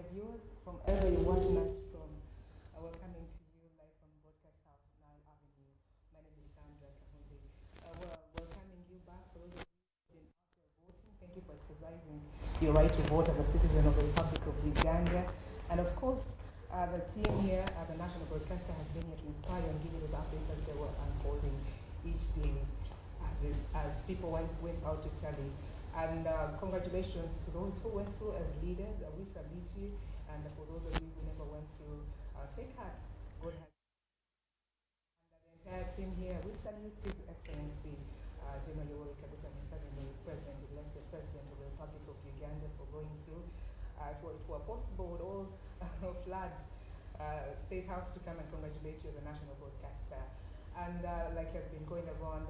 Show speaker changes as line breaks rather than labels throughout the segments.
dear viewers, from ever you're watching us from, we're coming to you live from Broadcast House, Nile Avenue. My name is Sandra Kahundi. We're welcoming you back for those of you who've been out there voting. Thank you for exercising your right to vote as a citizen of the Republic of Uganda. And of course, the team here at the National Broadcaster has been here to inspire and give you those updates as they were unfolding each day as people went out to tally. And congratulations to those who went through as leaders. We salute you. And for those of you who never went through, take heart. God has. And the entire team here, we salute His Excellency, General Yoweri Kaguta Museveni, President-elect, President of the Republic of Uganda, for going through. If it were possible, would all flood State House to come and congratulate you as a national broadcaster. And like has been going around,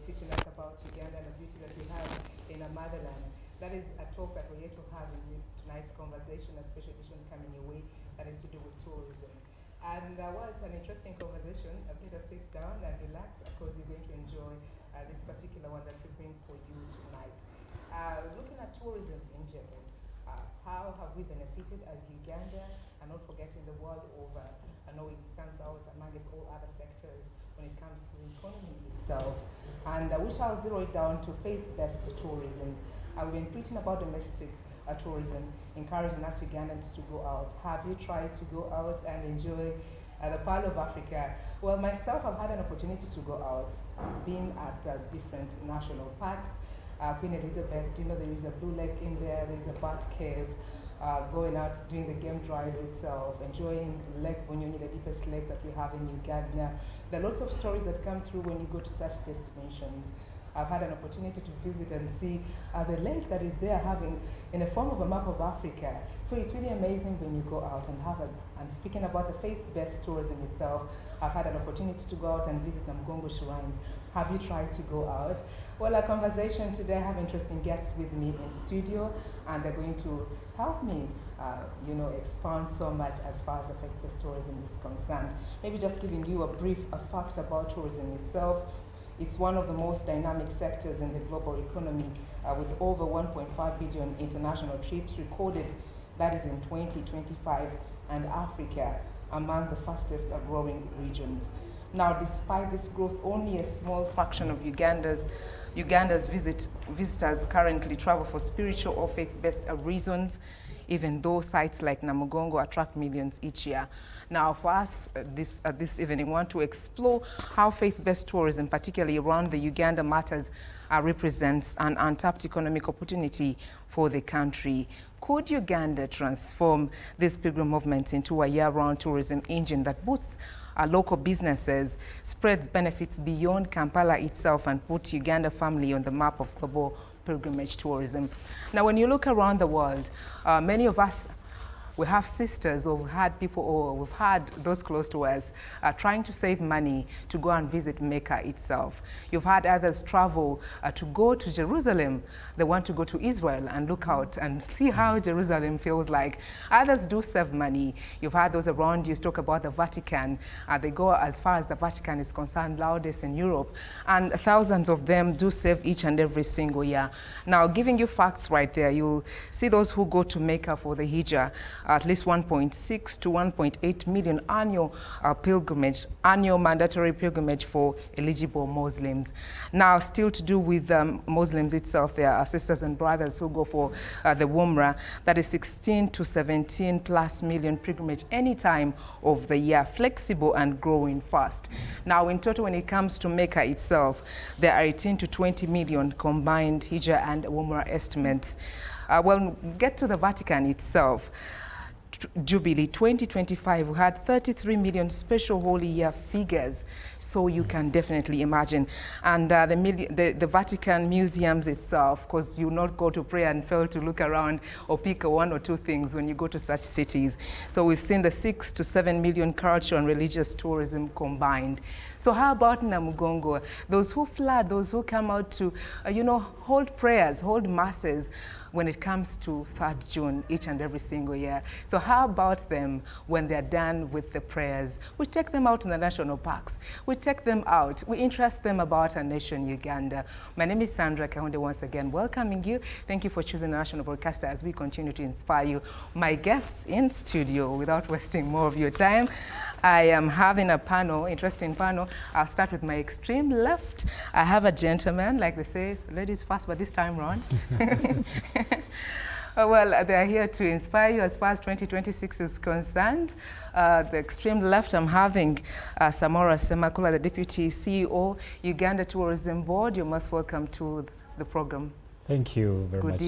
teaching us about Uganda and the beauty that we have in our motherland. That is a talk that we're here to have in tonight's conversation, a special edition coming your way that is to do with tourism. And while it's an interesting conversation, better sit down and relax because you're going to enjoy this particular one that we bring for you tonight. Looking at tourism in general, how have we benefited as Uganda, and not forgetting the world over? I know it stands out amongst all other sectors when it comes to the economy itself. And we shall zero it down to faith-based tourism. We've been preaching about domestic tourism, encouraging us Ugandans to go out. Have you tried to go out and enjoy the Pearl of Africa? Well, myself, I've had an opportunity to go out, being at different national parks. Queen Elizabeth, there is a Blue Lake in there, there's a Bat Cave, going out, doing the game drives itself, enjoying Lake Bunyonyi, the deepest lake that we have in Uganda. There are lots of stories that come through when you go to such destinations. I've had an opportunity to visit and see the lake that is there having in the form of a map of Africa. So it's really amazing when you go out and have and speaking about the faith-based tourism itself, I've had an opportunity to go out and visit Namugongo shrines. Have you tried to go out? Well, our conversation today, I have interesting guests with me in studio, and they're going to help me, expand so much as far as the faith-based tourism is concerned. Maybe just giving you a brief fact about tourism itself. It's one of the most dynamic sectors in the global economy, with over 1.5 billion international trips recorded, that is in 2025, and Africa among the fastest growing regions. Now, despite this growth, only a small fraction of Uganda's visitors currently travel for spiritual or faith-based reasons, even though sites like Namugongo attract millions each year. Now, for us this evening, we want to explore how faith-based tourism, particularly around the Uganda Martyrs, represents an untapped economic opportunity for the country. Could Uganda transform this pilgrim movement into a year-round tourism engine that boosts local businesses, spreads benefits beyond Kampala itself, and put Uganda firmly on the map of global pilgrimage tourism? Now, when you look around the world, many of us, we have sisters, or we've had people, or we've had those close to us trying to save money to go and visit Mecca itself. You've had others travel to go to Jerusalem. They want to go to Israel and look out and see how Jerusalem feels like. Others do save money. You've had those around you talk about the Vatican. They go as far as the Vatican is concerned, loudest in Europe. And thousands of them do save each and every single year. Now, giving you facts right there, you'll see those who go to Mecca for the Hijjah, at least 1.6 to 1.8 million annual annual mandatory pilgrimage for eligible Muslims. Now, still to do with Muslims itself, there are sisters and brothers who go for the Umrah. That is 16 to 17 plus million pilgrimage any time of the year, flexible and growing fast. Now, in total, when it comes to Mecca itself, there are 18 to 20 million combined Hijjah and Umrah estimates. Well, get to the Vatican itself. Jubilee 2025, we had 33 million special Holy Year figures, so you can definitely imagine. And the Vatican museums itself, because you not go to pray and fail to look around or pick one or two things when you go to such cities. So we've seen the 6 to 7 million cultural and religious tourism combined. So how about Namugongo? Those who flood, those who come out to, hold prayers, hold masses, when it comes to 3rd June each and every single year. So how about them when they're done with the prayers? We take them out in the national parks. We take them out. We interest them about our nation, Uganda. My name is Sandra Kahunde, once again welcoming you. Thank you for choosing the National Broadcaster as we continue to inspire you. My guests in studio, without wasting more of your time, I am having a panel, interesting panel. I'll start with my extreme left. I have a gentleman, like they say, ladies first, but this time round. Well, they are here to inspire you as far as 2026 is concerned. The extreme left, I'm having Samora Semakula, the Deputy CEO, Uganda Tourism Board. You're most welcome to the program.
Thank you very
much,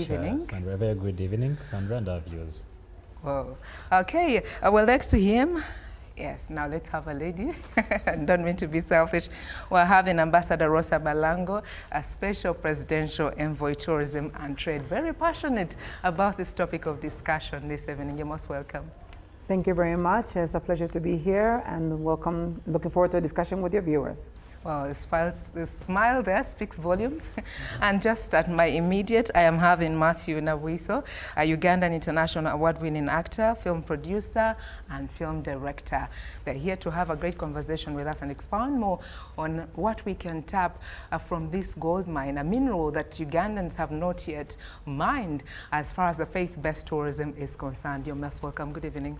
Sandra. Very good evening, Sandra, and our viewers.
Well, okay. Well, next to him, yes, now let's have a lady. Don't mean to be selfish. We're having Ambassador Rosa Balango, a special presidential envoy, tourism and trade. Very passionate about this topic of discussion this evening. You're most welcome.
Thank you very much. It's a pleasure to be here and welcome. Looking forward to a discussion with your viewers.
Well, the smile there speaks volumes. And just at my immediate, I am having Matthew Nawiso, a Ugandan International Award-winning actor, film producer, and film director. They're here to have a great conversation with us and expound more on what we can tap from this gold mine, a mineral that Ugandans have not yet mined as far as the faith-based tourism is concerned. You're most welcome. Good evening.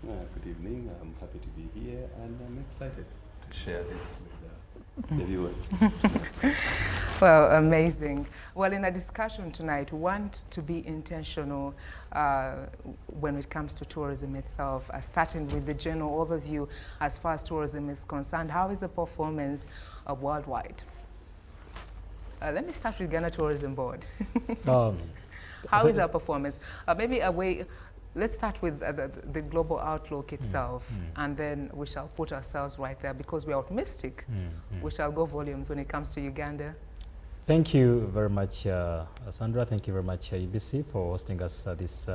Good evening. I'm happy to be here and I'm excited to share this with the viewers.
Well, amazing. Well, in a discussion tonight, we want to be intentional when it comes to tourism itself, starting with the general overview as far as tourism is concerned. How is the performance worldwide? Let me start with Ghana Tourism Board. How is our performance? Maybe a way. Let's start with the global outlook itself, and then we shall put ourselves right there because we're optimistic. We shall go volumes when it comes to Uganda.
Thank you very much, Sandra. Thank you very much, UBC, for hosting us this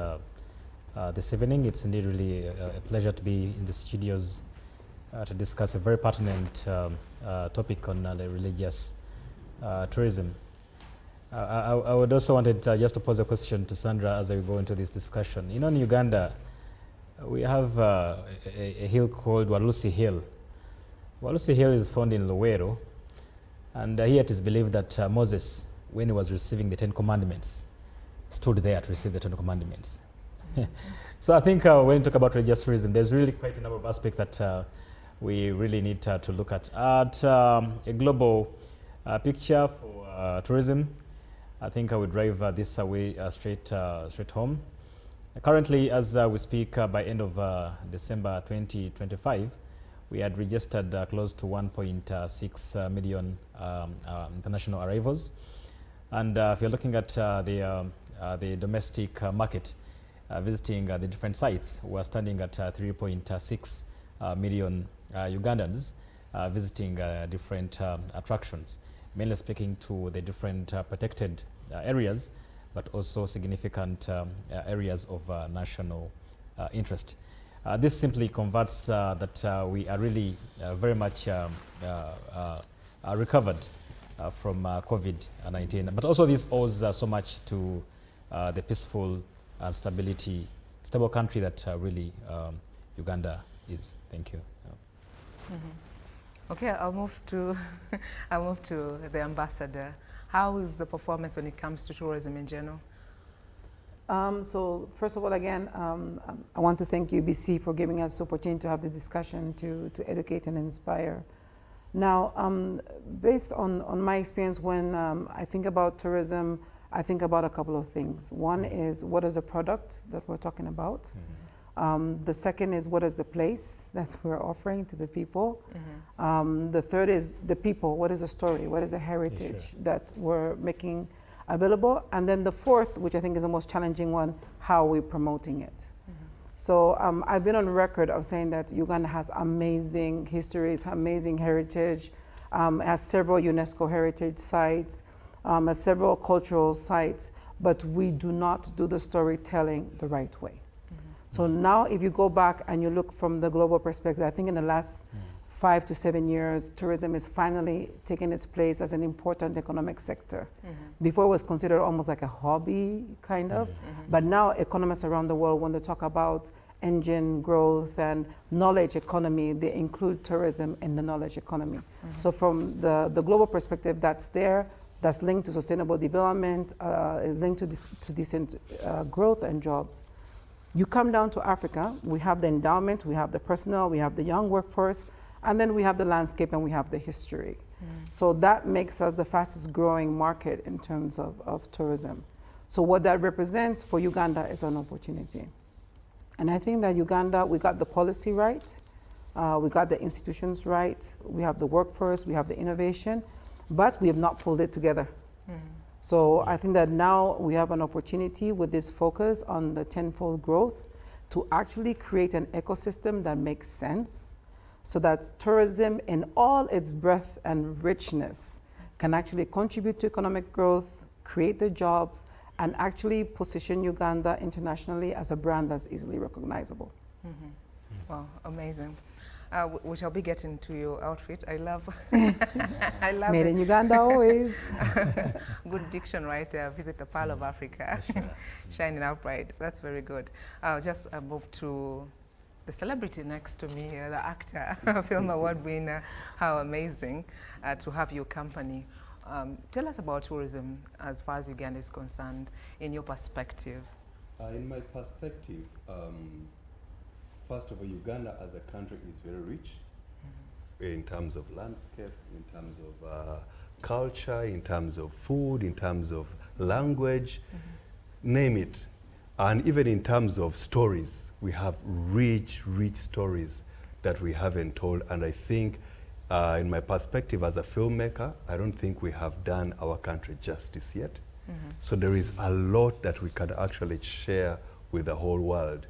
evening. It's indeed really a pleasure to be in the studios to discuss a very pertinent topic on the religious tourism. I would also wanted just to pose a question to Sandra as we go into this discussion. You know, in Uganda, we have a hill called Walusi Hill. Walusi Hill is found in Luweero, and here it is believed that Moses, when he was receiving the 10 Commandments, stood there to receive the 10 Commandments. So I think when you talk about religious tourism, there's really quite a number of aspects that we really need to look at. At a global picture for tourism, I think I would drive this away straight home. Currently, as we speak, by end of December 2025, we had registered close to 1.6 million international arrivals. And if you're looking at the domestic market, visiting the different sites, we're standing at 3.6 million Ugandans visiting different attractions, mainly speaking to the different protected areas, but also significant areas of national interest. This simply converts that we are really very much recovered from COVID-19. But also this owes so much to the peaceful and stable country that really Uganda is. Thank you.
Okay, I'll move to the ambassador. How is the performance when it comes to tourism in general?
So first of all, again, I want to thank UBC for giving us the opportunity to have the discussion to educate and inspire. Now, based on my experience, when I think about tourism, I think about a couple of things. One is, what is the product that we're talking about? The second is, what is the place that we're offering to the people? The third is the people. What is the story? What is the heritage that we're making available? And then the fourth, which I think is the most challenging one, how are we promoting it? So I've been on record of saying that Uganda has amazing histories, amazing heritage, has several UNESCO heritage sites, has several cultural sites, but we do not do the storytelling the right way. So now if you go back and you look from the global perspective, I think in the last 5 to 7 years, tourism is finally taking its place as an important economic sector. Before it was considered almost like a hobby, kind of. But now economists around the world, when they talk about engine growth and knowledge economy. They include tourism in the knowledge economy. So from the global perspective, that's there, that's linked to sustainable development, linked to decent growth and jobs. You come down to Africa, we have the endowment, we have the personnel, we have the young workforce, and then we have the landscape and we have the history. So that makes us the fastest growing market in terms of tourism. So what that represents for Uganda is an opportunity. And I think that Uganda, we got the policy right, we got the institutions right, we have the workforce, we have the innovation, but we have not pulled it together. So I think that now we have an opportunity with this focus on the tenfold growth to actually create an ecosystem that makes sense so that tourism in all its breadth and richness can actually contribute to economic growth, create the jobs, and actually position Uganda internationally as a brand that's easily recognizable.
Wow, amazing. We shall be getting to your outfit. I love I love
Made
it.
in Uganda always.
Good diction right there. Visit the Pearl of Africa. Shining out bright. That's very good. I'll just move to the celebrity next to me, the actor, film award winner. How amazing to have your company. Tell us about tourism as far as Uganda is concerned, in your perspective.
In my perspective, first of all, Uganda as a country is very rich in terms of landscape, in terms of culture, in terms of food, in terms of language, name it. And even in terms of stories, we have rich, rich stories that we haven't told. And I think, in my perspective as a filmmaker, I don't think we have done our country justice yet. So there is a lot that we can actually share with the whole world.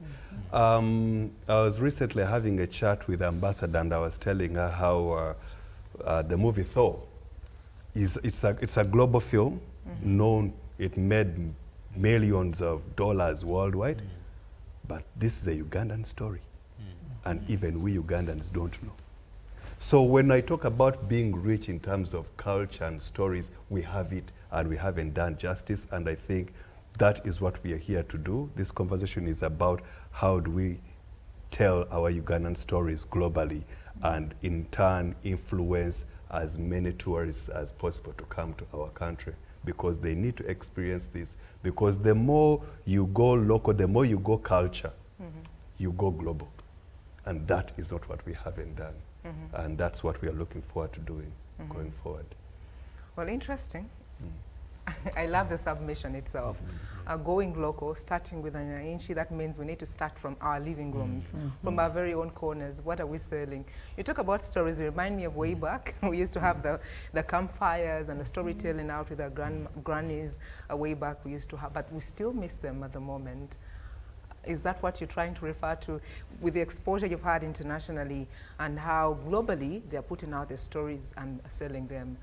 I was recently having a chat with Ambassador, and I was telling her how the movie Thor it's a global film, known. It made millions of dollars worldwide, but this is a Ugandan story, and even we Ugandans don't know. So when I talk about being rich in terms of culture and stories, we have it, and we haven't done justice, and I think that is what we are here to do. This conversation is about how do we tell our Ugandan stories globally and in turn influence as many tourists as possible to come to our country, because they need to experience this. Because the more you go local, the more you go culture, you go global. And that is not what we haven't done. And that's what we are looking forward to doing going forward.
Well, interesting. I love the submission itself. Going local, starting with an inchi, that means we need to start from our living rooms, from our very own corners. What are we selling? You talk about stories, remind me of way back. We used to have the campfires and the storytelling out with our grannies way back we used to have, but we still miss them at the moment. Is that what you're trying to refer to with the exposure you've had internationally and how globally they're putting out their stories and selling them?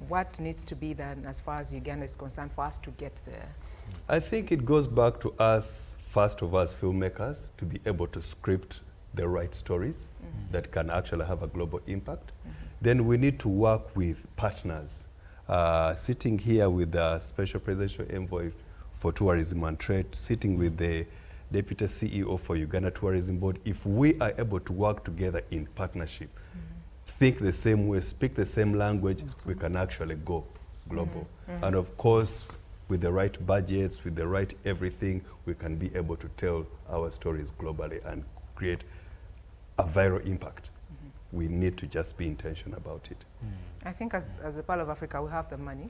What needs to be done as far as Uganda is concerned for us to get there?
I think it goes back to us, first of all, as filmmakers, to be able to script the right stories that can actually have a global impact. Then we need to work with partners. Sitting here with the Special Presidential Envoy for Tourism and Trade, sitting with the Deputy CEO for Uganda Tourism Board, if we are able to work together in partnership, think the same way, speak the same language, we can actually go global. And of course, with the right budgets, with the right everything, we can be able to tell our stories globally and create a viral impact. We need to just be intentional about it.
I think as a part of Africa, we have the money.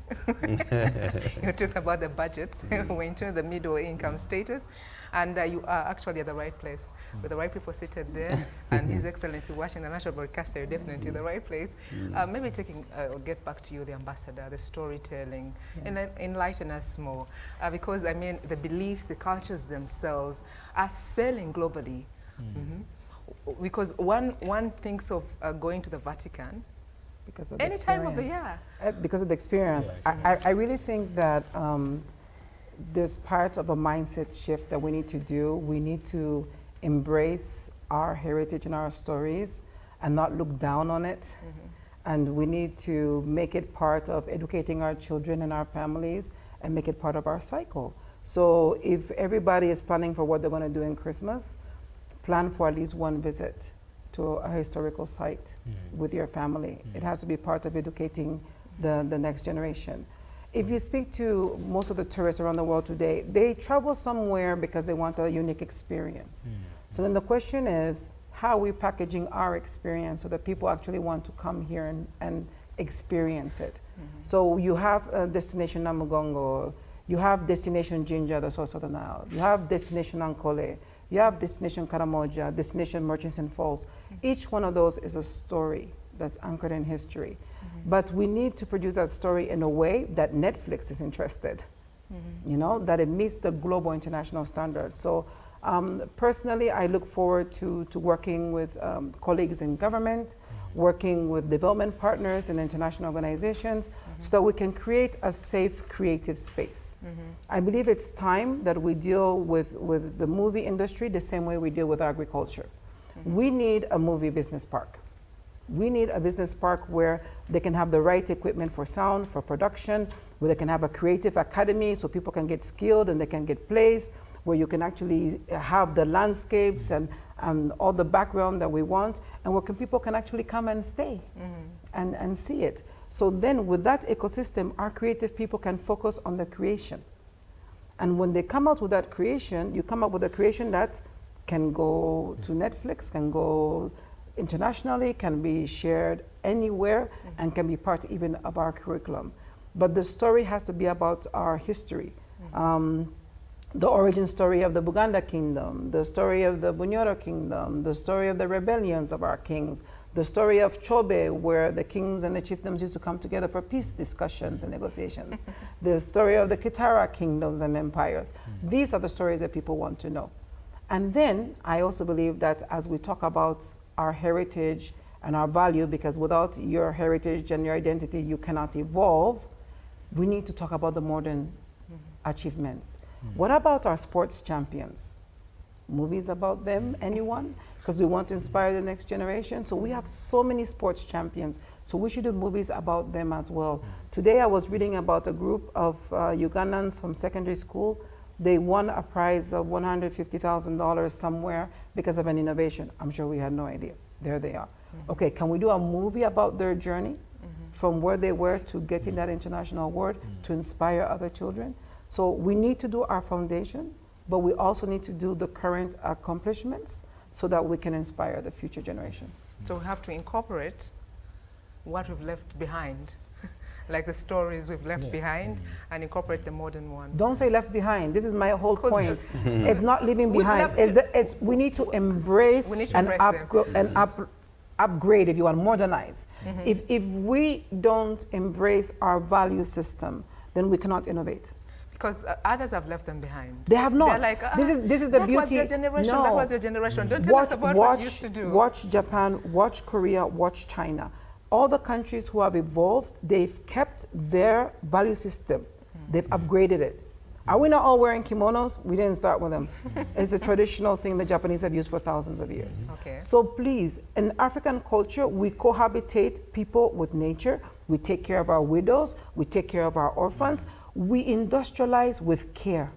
You talked about the budgets. We're into the middle income status, and you are actually at the right place with the right people seated there. And His Excellency, watching the national broadcaster, you're definitely in the right place. Maybe I'll get back to you, the ambassador, the storytelling, and then enlighten us more. Because I mean, the beliefs, the cultures themselves are selling globally. Because one thinks of going to the Vatican
Because of the
any time of the
experience.
year.
Because of the experience. I really think that there's part of a mindset shift that we need to do. We need to embrace our heritage and our stories and not look down on it. And we need to make it part of educating our children and our families and make it part of our cycle. So if everybody is planning for what they're going to do in Christmas, plan for at least one visit to a historical site with your family. It has to be part of educating the next generation. If you speak to most of the tourists around the world today, they travel somewhere because they want a unique experience. So then the question is, how are we packaging our experience so that people actually want to come here and experience it? So you have Destination Namugongo, you have Destination Jinja, the source of the Nile, you have Destination Ankole, you have Destination Karamoja, Destination Murchison Falls. Each one of those is a story that's anchored in history. But we need to produce that story in a way that Netflix is interested, you know, that it meets the global international standards. So personally, I look forward to working with colleagues in government, working with development partners and international organizations so that we can create a safe, creative space. I believe it's time that we deal with the movie industry the same way we deal with agriculture. We need a movie business park. We need a business park where they can have the right equipment for sound, for production, where they can have a creative academy so people can get skilled and they can get placed, where you can actually have the landscapes and all the background that we want, and where people can actually come and stay and see it. So then with that ecosystem, our creative people can focus on the creation. And when they come out with that creation, you come up with a creation that can go to Netflix, can go internationally, can be shared anywhere, and can be part even of our curriculum. But the story has to be about our history. The origin story of the Buganda kingdom, the story of the Bunyoro kingdom, the story of the rebellions of our kings, the story of Chobe, where the kings and the chiefdoms used to come together for peace discussions and negotiations, the story of the Kitara kingdoms and empires. These are the stories that people want to know. And then I also believe that as we talk about our heritage and our value, because without your heritage and your identity, you cannot evolve, we need to talk about the modern achievements. What about our sports champions? Movies about them, anyone? Because we want to inspire the next generation. So we have so many sports champions. So we should do movies about them as well. Today I was reading about a group of Ugandans from secondary school. They won a prize of $150,000 somewhere because of an innovation. I'm sure we had no idea. There they are. Okay, can we do a movie about their journey from where they were to getting that international award to inspire other children? So we need to do our foundation, but we also need to do the current accomplishments so that we can inspire the future generation.
So we have to incorporate what we've left behind, like the stories we've left behind, and incorporate the modern one.
Don't say left behind. This is my whole point. It's not leaving behind. We need to embrace and upgrade, if you want, modernize. If we don't embrace our value system, then we cannot innovate.
Because others have left them behind.
They have not.
They're like,
this is the beauty.
Was your generation,
no.
That was your generation. Don't tell us about what you used to do.
Watch Japan, watch Korea, watch China. All the countries who have evolved, they've kept their value system. They've upgraded it. Are we not all wearing kimonos? We didn't start with them. It's a traditional thing the Japanese have used for thousands of years.
Okay.
So please, in African culture, we cohabitate people with nature. We take care of our widows. We take care of our orphans. We industrialize with care.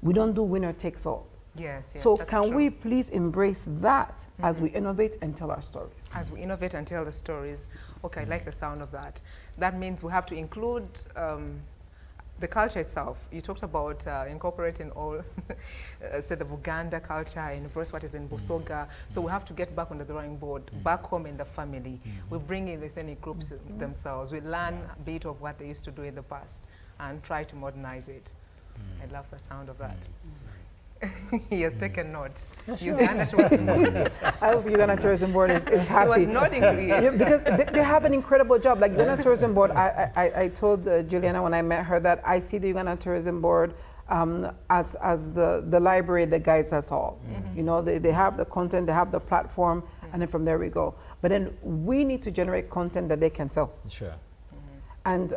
We don't do winner takes all.
Yes,
so
that's
can
true.
we please embrace that as we innovate and tell our stories?
As we innovate and tell the stories. Okay, I like the sound of that. That means we have to include the culture itself. You talked about incorporating all, say the Buganda culture and embrace what is in Busoga. So we have to get back on the drawing board, back home in the family. We bring in the ethnic groups themselves. We learn a bit of what they used to do in the past and try to modernize it. I love the sound of that. He has taken note. Uganda Tourism Board.
I hope Uganda Tourism Board is happy.
He was nodding to it.
Yeah, because they have an incredible job. Like Uganda Tourism Board, I told Juliana when I met her that I see the Uganda Tourism Board as the library that guides us all. You know, they have the content, they have the platform, and then from there we go. But then we need to generate content that they can sell.
Sure.
And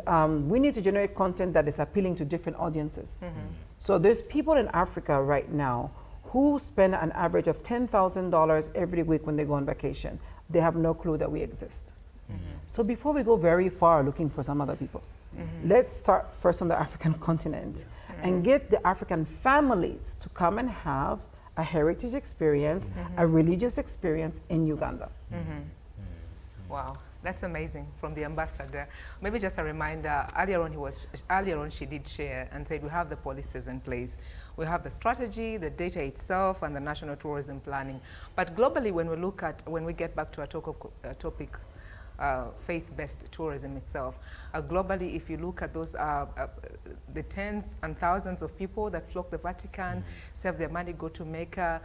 we need to generate content that is appealing to different audiences. So there's people in Africa right now who spend an average of $10,000 every week when they go on vacation. They have no clue that we exist. So before we go very far looking for some other people, let's start first on the African continent and get the African families to come and have a heritage experience, a religious experience in Uganda.
Wow, that's amazing from the ambassador. Maybe just a reminder, earlier on she did share and said we have the policies in place. We have the strategy, the data itself, and the national tourism planning. But globally, when we get back to our topic, faith-based tourism itself, globally, if you look at those, the tens and thousands of people that flock the Vatican, save their money, go to Mecca,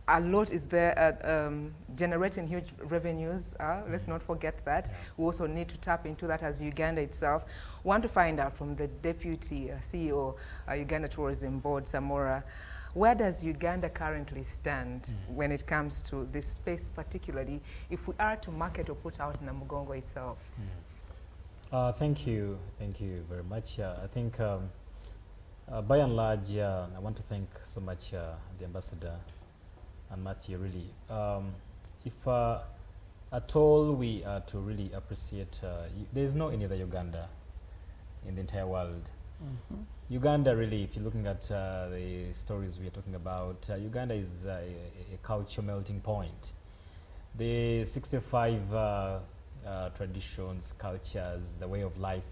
a lot is there generating huge revenues. Let's not forget that. We also need to tap into that as Uganda itself. Want to find out from the Deputy CEO, Uganda Tourism Board, Samora, where does Uganda currently stand when it comes to this space, particularly if we are to market or put out Namugongo itself?
Thank you very much. I think by and large, I want to thank so much the ambassador and Matthew, really. If at all we are to really appreciate, there is no any other Uganda in the entire world. Uganda, really, if you're looking at the stories we are talking about, Uganda is a culture melting point. The 65 traditions, cultures, the way of life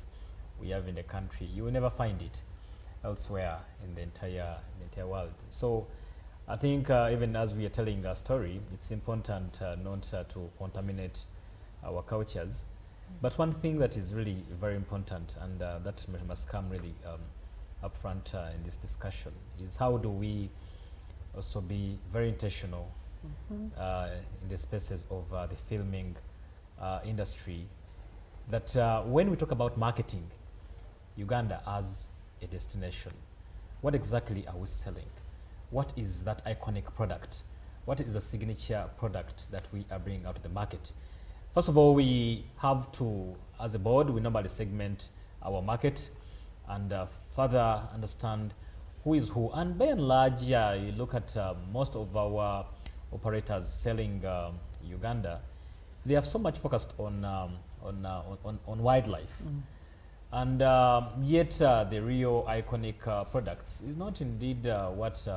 we have in the country, you will never find it elsewhere in the entire world. So I think even as we are telling our story, it's important not to contaminate our cultures. But one thing that is really very important, and that must come really up front in this discussion, is how do we also be very intentional in the spaces of the filming industry, that when we talk about marketing Uganda as a destination, what exactly are we selling? What is that iconic product? What is the signature product that we are bringing out to the market? First of all, we have to, as a board, we normally segment our market and further understand who is who. And by and large, you look at most of our operators selling Uganda, they have so much focused on wildlife. And yet the real iconic products is not indeed what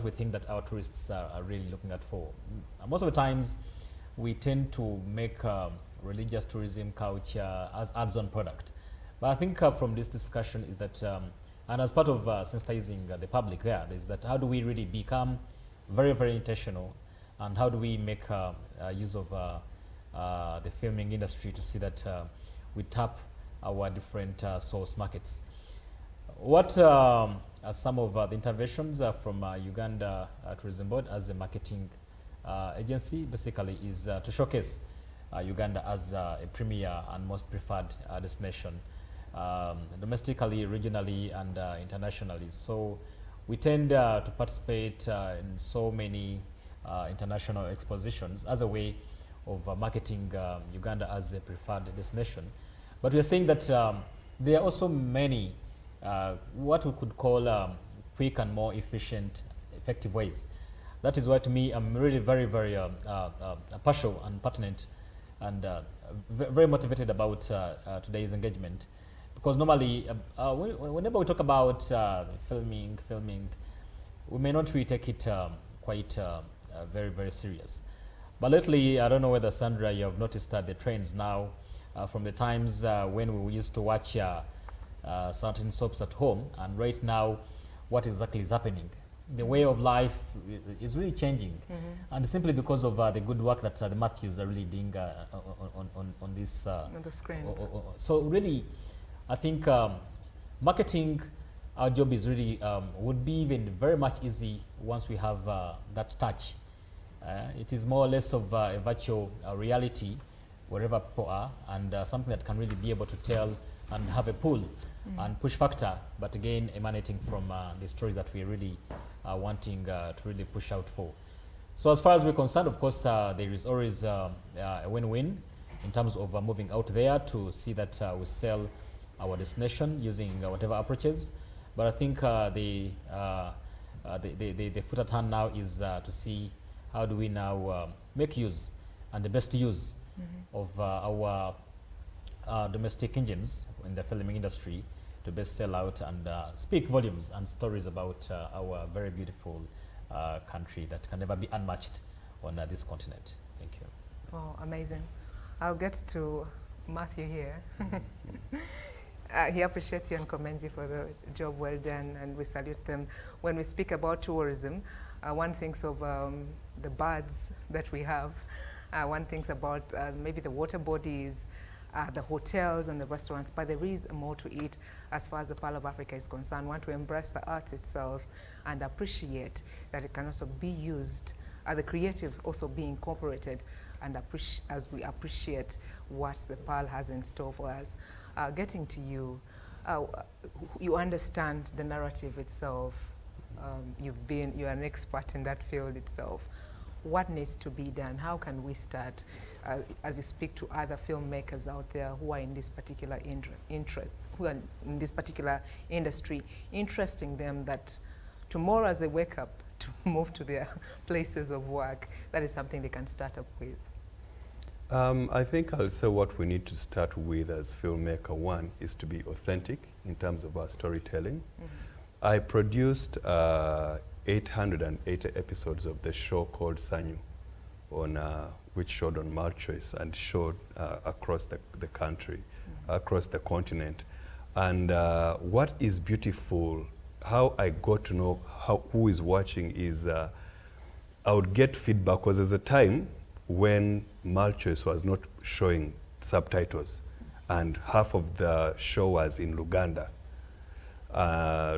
we think that our tourists are really looking at for. Most of the times, we tend to make religious tourism culture as add-on product. But I think from this discussion is that, and as part of sensitizing the public there, is that how do we really become very, very intentional, and how do we make use of the filming industry to see that we tap our different source markets. What are some of the interventions from Uganda Tourism Board as a marketing agency basically is to showcase Uganda as a premier and most preferred destination domestically, regionally, and internationally. So we tend to participate in so many international expositions as a way of marketing Uganda as a preferred destination. But we are saying that there are also many what we could call quick and more efficient, effective ways. That is why, to me, I'm really very, very partial and pertinent and very motivated about today's engagement. Because normally, whenever we talk about filming, we may not really take it quite very, very serious. But lately, I don't know whether, Sandra, you have noticed that the trends now, from the times when we used to watch certain soaps at home, and right now, what exactly is happening? The way of life is really changing, and simply because of the good work that the Matthews are really doing on this.
On the screen.
So really, I think marketing, our job is really, would be even very much easy once we have that touch. It is more or less of a virtual reality wherever people are, and something that can really be able to tell and have a pull and push factor, but again emanating from the stories that we're really wanting to really push out for. So as far as we're concerned, of course, there is always a win-win in terms of moving out there to see that we sell our destination using whatever approaches. But I think the foot at hand now is to see how do we now make use and the best use of our domestic engines in the filming industry best sell out and speak volumes and stories about our very beautiful country that can never be unmatched on this continent. Thank you.
Oh, amazing. I'll get to Matthew here. He appreciates you and commends you for the job well done, and we salute them. When we speak about tourism, one thinks of the birds that we have. One thinks about maybe the water bodies, the hotels and the restaurants, but there is more to it as far as the Pearl of Africa is concerned. We want to embrace the art itself and appreciate that it can also be used, the creative also be incorporated, and as we appreciate what the Pearl has in store for us. Getting to you, you understand the narrative itself. You're an expert in that field itself. What needs to be done? How can we start, as you speak to other filmmakers out there who are in this particular who are in this particular industry, interesting them that tomorrow as they wake up to move to their places of work, that is something they can start up with?
I think I'll say what we need to start with as filmmaker. One is to be authentic in terms of our storytelling. I produced 880 episodes of the show called Sanyu, which showed on Martyrs and showed across the country, across the continent. And what is beautiful, how I got to know who is watching is I would get feedback, because there's a time when Martyrs was not showing subtitles and half of the show was in Luganda.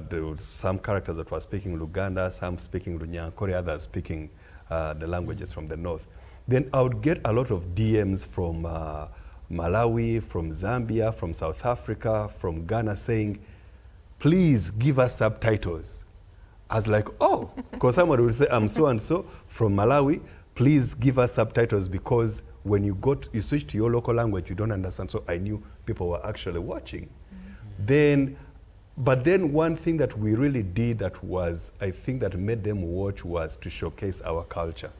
There were some characters that were speaking Luganda, some speaking Lunyankore, others speaking the languages from the north. Then I would get a lot of DMs from Malawi, from Zambia, from South Africa, from Ghana saying, please give us subtitles. I was like, oh, because somebody will say, I'm so and so from Malawi, please give us subtitles, because when you switch to your local language, you don't understand. So I knew people were actually watching. But then one thing that we really did that was, I think that made them watch, was to showcase our culture.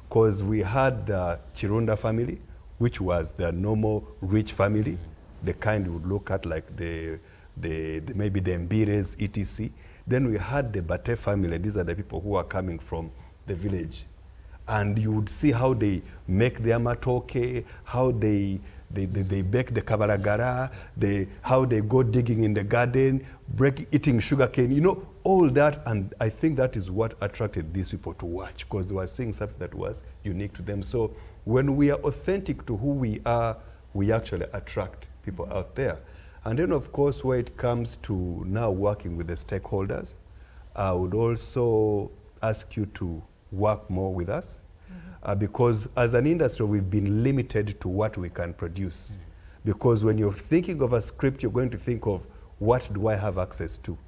Because we had the Chirunda family, which was the normal rich family, the kind you would look at like maybe the Mbires, etc. Then we had the Bate family. These are the people who are coming from the village. And you would see how they make their matoke, how they bake the kabalagara, how they go digging in the garden, eating sugarcane, you know, all that. And I think that is what attracted these people to watch, because they were seeing something that was unique to them. So when we are authentic to who we are, we actually attract people out there. And then, of course, when it comes to now working with the stakeholders, I would also ask you to work more with us, because as an industry, we've been limited to what we can produce. Because when you're thinking of a script, you're going to think of, what do I have access to?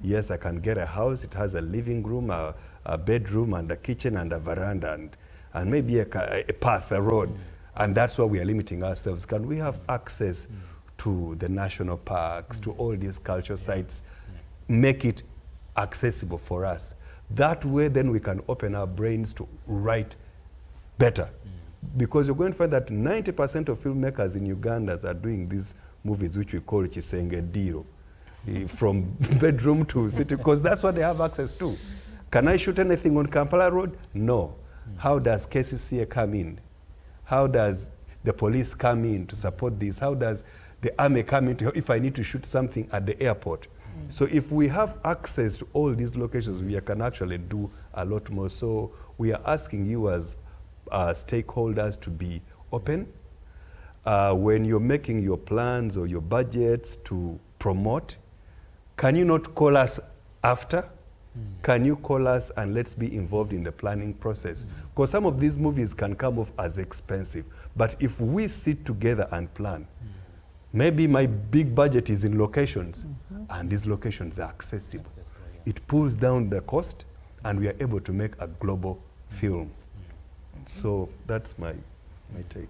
Yes, I can get a house. It has a living room, a bedroom, and a kitchen, and a veranda, and maybe a path, a road. And that's why we are limiting ourselves. Can we have access to the national parks, to all these cultural sites, make it accessible for us? That way, then we can open our brains to write better. Because you're going to find that 90% of filmmakers in Uganda are doing these movies, which we call Chisengediro, from bedroom to city, because that's what they have access to. Can I shoot anything on Kampala Road? No. How does KCCA come in? How does the police come in to support this? How does the army come in to help if I need to shoot something at the airport? So if we have access to all these locations, we can actually do a lot more. So we are asking you as stakeholders to be open. When you're making your plans or your budgets to promote, can you not call us after? Can you call us and let's be involved in the planning process? Because some of these movies can come off as expensive. But if we sit together and plan, maybe my big budget is in locations, and these locations are accessible. It pulls down the cost, and we are able to make a global film. So that's my take.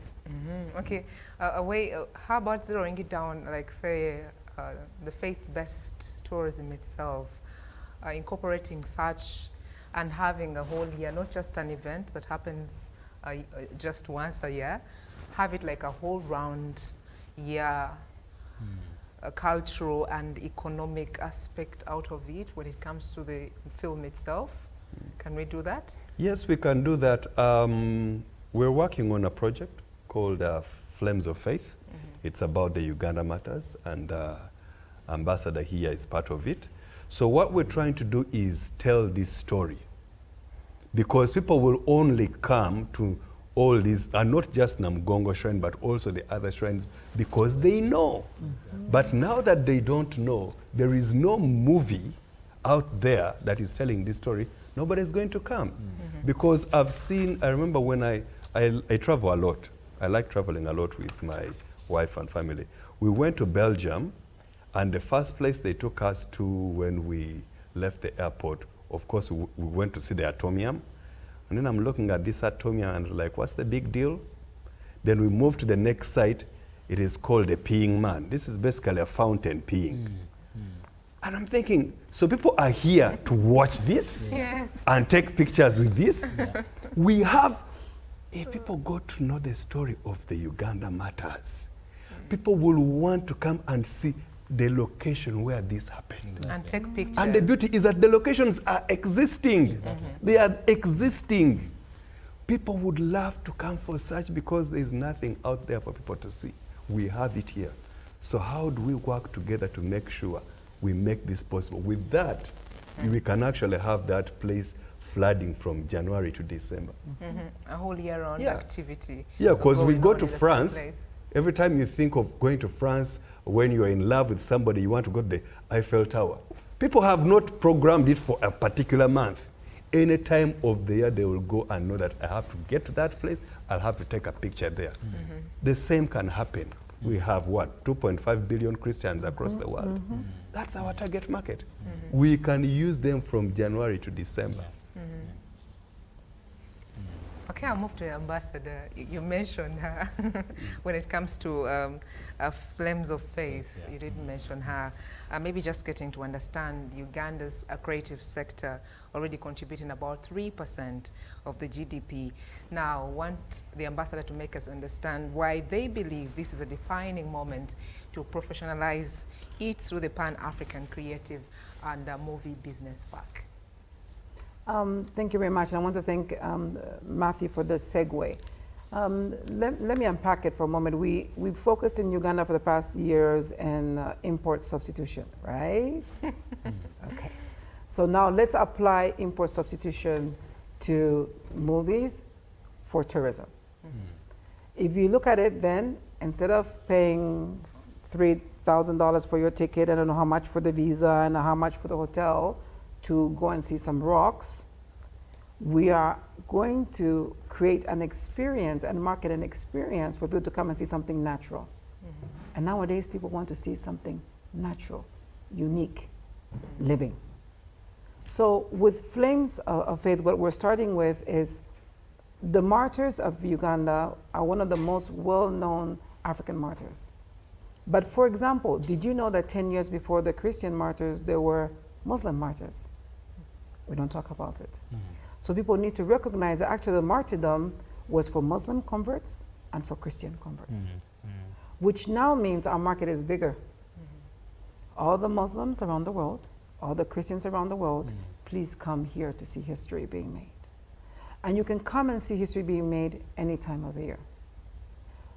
Okay, how about zeroing it down, like say the faith-based tourism itself, incorporating such and having a whole year, not just an event that happens just once a year, have it like a whole round year cultural and economic aspect out of it when it comes to the film itself? Can we do that?
Yes, we can do that. We're working on a project called Flames of Faith. It's about the Uganda Martyrs, and Ambassador here is part of it. So what we're trying to do is tell this story, because people will only come to all these, and not just Namgongo Shrine, but also the other shrines, because they know. But now that they don't know, there is no movie out there that is telling this story, nobody's going to come. Because I've seen, I remember when I travel a lot. I like traveling a lot with my wife and family. We went to Belgium, and the first place they took us to when we left the airport, of course, we went to see the Atomium. And then I'm looking at this Atomium and like, what's the big deal? Then we moved to the next site. It is called the Peeing Man. This is basically a fountain peeing. And I'm thinking, so people are here to watch this and take pictures with this? We have, if people got to know the story of the Uganda Martyrs, people will want to come and see the location where this happened.
And take pictures.
And the beauty is that the locations are existing. They are existing. People would love to come for such because there is nothing out there for people to see. We have it here. So how do we work together to make sure we make this possible? With that, we can actually have that place flooding from January to December.
A whole year-round activity.
Yeah, because we
going
go
on
to
in the same
France.
place.
Every time you think of going to France, when you're in love with somebody, you want to go to the Eiffel Tower. People have not programmed it for a particular month. Any time of the year, they will go and know that I have to get to that place, I'll have to take a picture there. The same can happen. We have, what, 2.5 billion Christians across the world. That's our target market. We can use them from January to December.
Okay, I'll move to the Ambassador. You mentioned her when it comes to Flames of Faith. You didn't mention her. Maybe just getting to understand Uganda's creative sector already contributing about 3% of the GDP. Now, I want the Ambassador to make us understand why they believe this is a defining moment to professionalize it through the Pan-African Creative and Movie Business Park.
Thank you very much. And I want to thank Matthew for the segue. Let me unpack it for a moment. We've focused in Uganda for the past years in import substitution, right? Okay. So now let's apply import substitution to movies for tourism. If you look at it then, instead of paying $3,000 for your ticket, I don't know how much for the visa and how much for the hotel, to go and see some rocks, we are going to create an experience and market an experience for people to come and see something natural. And nowadays people want to see something natural, unique, living. So with Flames of Faith, what we're starting with is the Martyrs of Uganda are one of the most well-known African martyrs. But for example, did you know that 10 years before the Christian martyrs, there were Muslim martyrs? We don't talk about it. So people need to recognize that actually the martyrdom was for Muslim converts and for Christian converts, which now means our market is bigger. All the Muslims around the world, all the Christians around the world, please come here to see history being made. And you can come and see history being made any time of the year.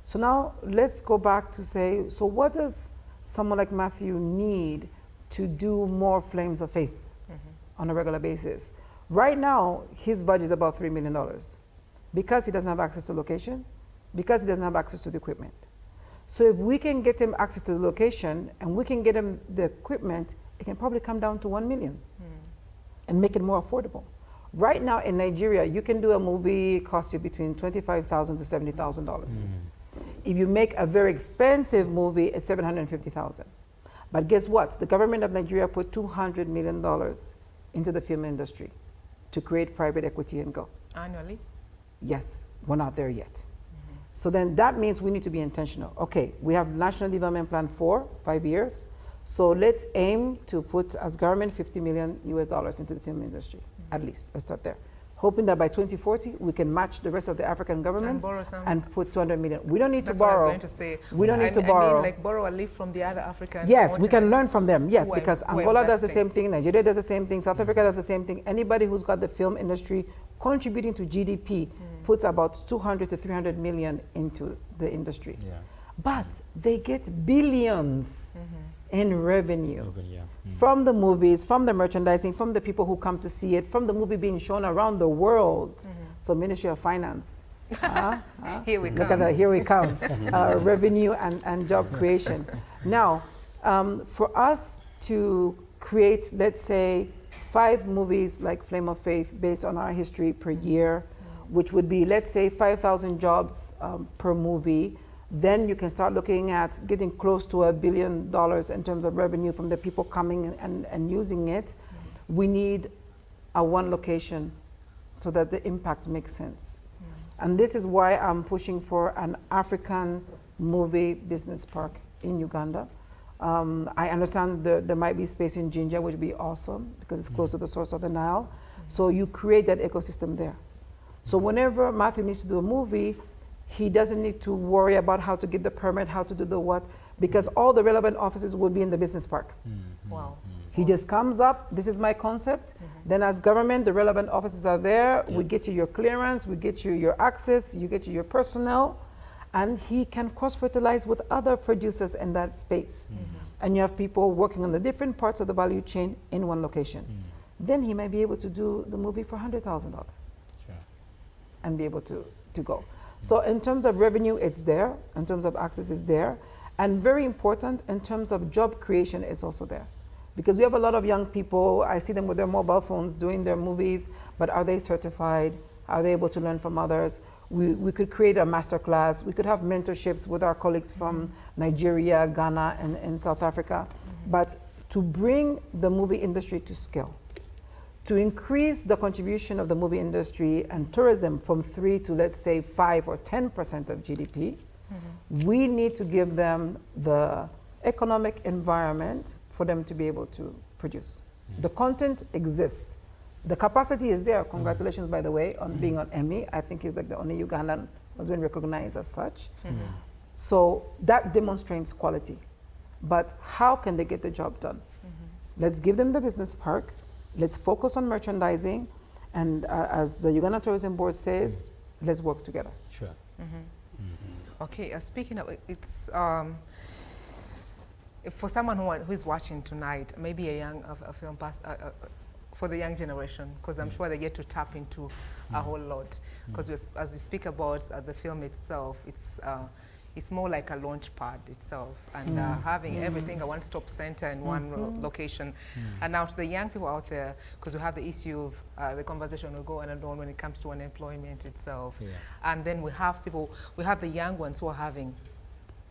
So now let's go back to say, so what does someone like Matthew need to do more Flames of Faith on a regular basis? Right now, his budget is about $3 million because he doesn't have access to location, because he doesn't have access to the equipment. So if we can get him access to the location and we can get him the equipment, it can probably come down to 1 million and make it more affordable. Right now in Nigeria, you can do a movie, cost you between $25,000 to $70,000. If you make a very expensive movie, it's $750,000. But guess what? The government of Nigeria put $200 million into the film industry to create private equity and go.
Annually?
Yes, we're not there yet. So then that means we need to be intentional. Okay, we have National Development Plan for 5 years. So let's aim to put as government $50 million US into the film industry, at least. Let's start there. hoping that by 2040 we can match the rest of the African governments
borrow some.
and put 200 million. We don't need
That's
to
what I was
borrow.
going to say.
We don't need to
I
borrow.
mean, like borrow a leaf from the other African.
Yes, we can learn
continents
from them. Yes,
who are-
because
who are
Angola does the
investing.
same thing, Nigeria does the same thing, South Africa does the same thing. Anybody who's got the film industry contributing to GDP puts about 200 to 300 million into the industry.
Yeah.
But they get billions in revenue
Yeah.
from the movies, from the merchandising, from the people who come to see it, from the movie being shown around the world. So Ministry of Finance.
Here we
Look
come.
at that, here we come. Revenue and job creation. Now, for us to create, let's say, 5 movies like Flame of Faith based on our history per year, which would be, let's say, 5,000 jobs per movie, then you can start looking at getting close to $1 billion in terms of revenue from the people coming and using it. We need a one location so that the impact makes sense. And this is why I'm pushing for an African movie business park in Uganda. I understand there might be space in Jinja, which would be awesome because it's close to the source of the Nile. So you create that ecosystem there. So whenever Matthew needs to do a movie, he doesn't need to worry about how to get the permit, how to do the what, because all the relevant offices will be in the business park.
Wow.
He just comes up, this is my concept. Then as government, the relevant offices are there. We get you your clearance, we get you your access, you get you your personnel, and he can cross-fertilize with other producers in that space. And you have people working on the different parts of the value chain in one location. Then he might be able to do the movie for $100,000
Sure.
and be able to go. So in terms of revenue, it's there. In terms of access, it's there. And very important, in terms of job creation, it's also there. Because we have a lot of young people, I see them with their mobile phones doing their movies, but are they certified? Are they able to learn from others? We could create a master class. We could have mentorships with our colleagues from Nigeria, Ghana, and South Africa. But to bring the movie industry to scale, to increase the contribution of the movie industry and tourism from 3 to, let's say, 5 or 10% of GDP, we need to give them the economic environment for them to be able to produce. The content exists. The capacity is there. Congratulations, by the way, on being on Emmy. I think he's like the only Ugandan who's been recognized as such. So that demonstrates quality. But how can they get the job done? Let's give them the business park. Let's focus on merchandising. And as the Uganda Tourism Board says, let's work together.
Sure.
Okay, speaking of, it's for someone who is watching tonight, maybe a young film for the young generation, because I'm sure they get to tap into a whole lot. Because as we speak about the film itself, it's more like a launch pad itself, and having everything a one-stop center in one location. And now to the young people out there, because we have the issue of the conversation will go on and on when it comes to unemployment itself. And then we have people, we have the young ones who are having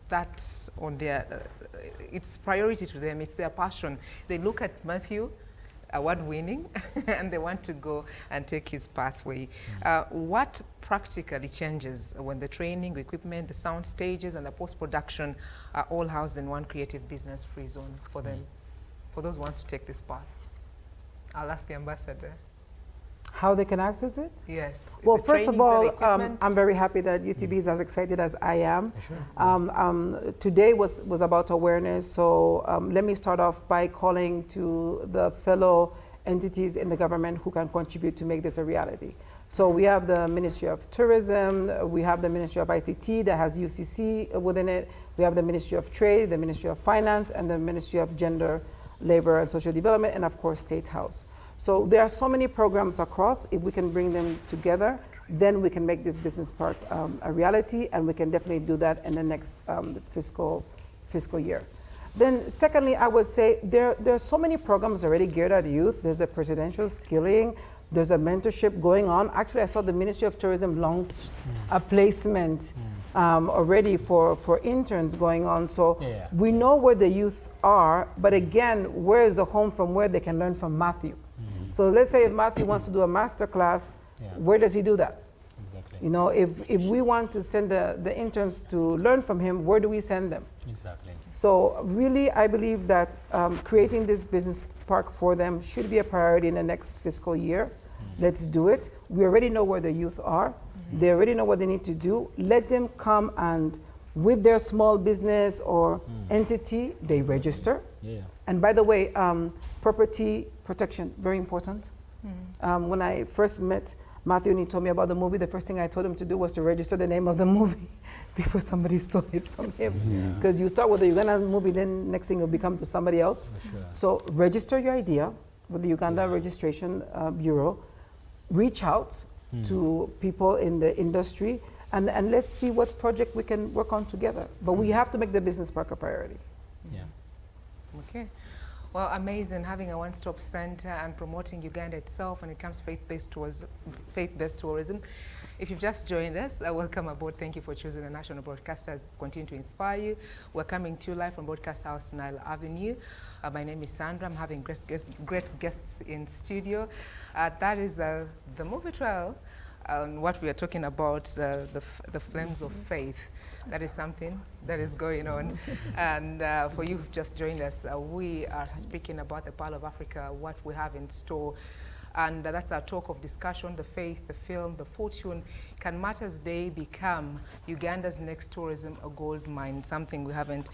that on their, it's priority to them, it's their passion. They look at Matthew, award-winning, and they want to go and take his pathway. What practically changes when the training, equipment, the sound stages, and the post-production are all housed in one creative business-free zone for them, for those ones to take this path? I'll ask the ambassador.
How they can access it?
Yes.
Well,
the
first of
trainings, the
all,
equipment.
I'm very happy that UTB is as excited as I am.
Sure.
Today was about awareness, so let me start off by calling to the fellow entities in the government who can contribute to make this a reality. So we have the Ministry of Tourism, we have the Ministry of ICT that has UCC within it, we have the Ministry of Trade, the Ministry of Finance, and the Ministry of Gender, Labor, and Social Development, and of course, State House. So there are so many programs across. If we can bring them together, then we can make this business park a reality, and we can definitely do that in the next fiscal year. Then secondly, I would say there are so many programs already geared at youth. There's a presidential skilling, there's a mentorship going on. Actually, I saw the Ministry of Tourism launch a placement already for interns going on. So we know where the youth are, but again, where is the home from where they can learn from Matthew? So let's say if Matthew wants to do a master class, where does he do that?
Exactly.
You know, if we want to send the interns to learn from him, where do we send them?
Exactly.
So really, I believe that creating this business park for them should be a priority in the next fiscal year. Let's do it. We already know where the youth are. They already know what they need to do. Let them come and with their small business or entity, they register.
Yeah.
And by the way, property protection, very important. When I first met Matthew and he told me about the movie, the first thing I told him to do was to register the name of the movie before somebody stole it from him. Because you start with the Ugandan movie, then next thing will become to somebody else.
Sure.
So register your idea with the Uganda Registration Bureau. Reach out to people in the industry and let's see what project we can work on together. But we have to make the business park a priority.
Yeah.
Okay. Well, amazing having a one-stop center and promoting Uganda itself when it comes to faith-based tourism. If you've just joined us, welcome aboard. Thank you for choosing the national broadcasters. Continue to inspire you. We're coming to you live from Broadcast House, Nile Avenue. My name is Sandra. I'm having great guests in studio. That is the movie trial. What we are talking about, the flames of faith. That is something that is going on. And for you who've just joined us, we are speaking about the Pearl of Africa, what we have in store. And that's our talk of discussion, the faith, the film, the fortune. Can Martyrs Day become Uganda's next tourism gold mine, something we haven't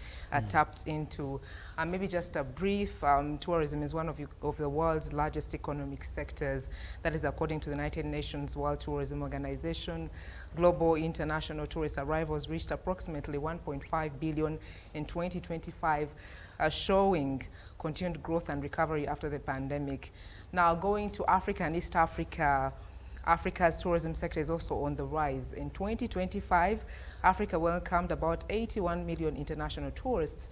tapped into? Maybe just a brief, tourism is one of the world's largest economic sectors. That is according to the United Nations World Tourism Organization. Global international tourist arrivals reached approximately 1.5 billion in 2025, showing continued growth and recovery after the pandemic. Now, going to Africa and East Africa, Africa's tourism sector is also on the rise. In 2025, Africa welcomed about 81 million international tourists,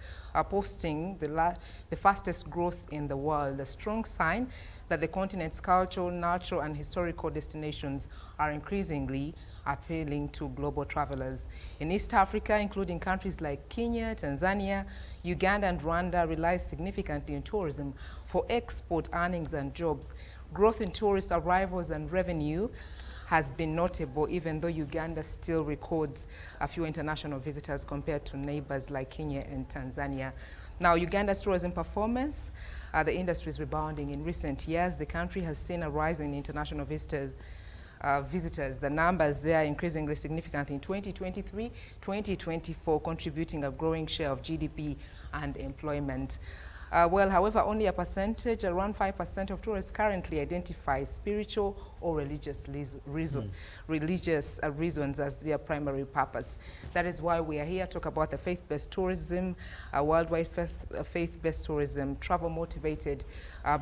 posting the fastest growth in the world, a strong sign that the continent's cultural, natural, and historical destinations are increasingly appealing to global travelers. In East Africa, including countries like Kenya, Tanzania, Uganda, and Rwanda, relies significantly on tourism for export earnings and jobs. Growth in tourist arrivals and revenue has been notable, even though Uganda still records a few international visitors compared to neighbors like Kenya and Tanzania. Now, Uganda's tourism performance, the industry is rebounding. In recent years, the country has seen a rise in international visitors. The numbers there are increasingly significant in 2023, 2024, contributing a growing share of GDP and employment. However, only a percentage, around 5% of tourists currently identify spiritual or religious reasons as their primary purpose. That is why we are here to talk about the faith-based tourism, worldwide faith-based tourism, travel motivated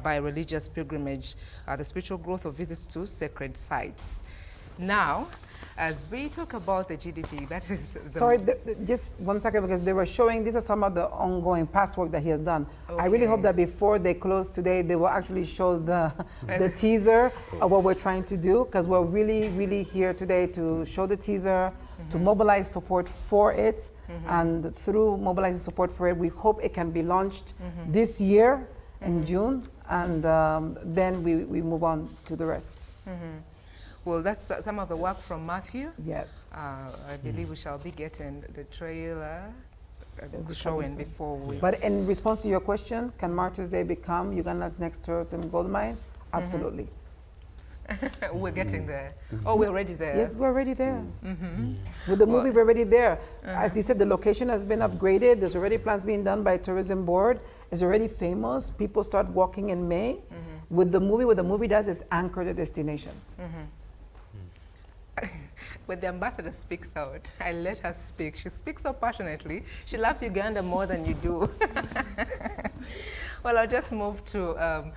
by religious pilgrimage, the spiritual growth of visits to sacred sites. Now, as we talk about the GDP, that is the...
Sorry, just 1 second, because they were showing, these are some of the ongoing past work that he has done. Okay. I really hope that before they close today, they will actually show the teaser of what we're trying to do, because we're really here today to show the teaser, to mobilize support for it, and through mobilizing support for it, we hope it can be launched this year in June, and then we move on to the rest.
Well, that's some of the work from Matthew.
Yes.
I believe we shall be getting the trailer showing before we...
But in response to your question, can Martyrs Day become Uganda's next tourism gold mine? Absolutely.
We're getting there. Oh, we're already there.
Yes, we're already there. With the movie, we're already there. As you said, the location has been upgraded. There's already plans being done by Tourism Board. It's already famous. People start walking in May. With the movie, what the movie does is anchor the destination.
When the ambassador speaks out, I let her speak. She speaks so passionately. She loves Uganda more than you do. Well, I'll just move to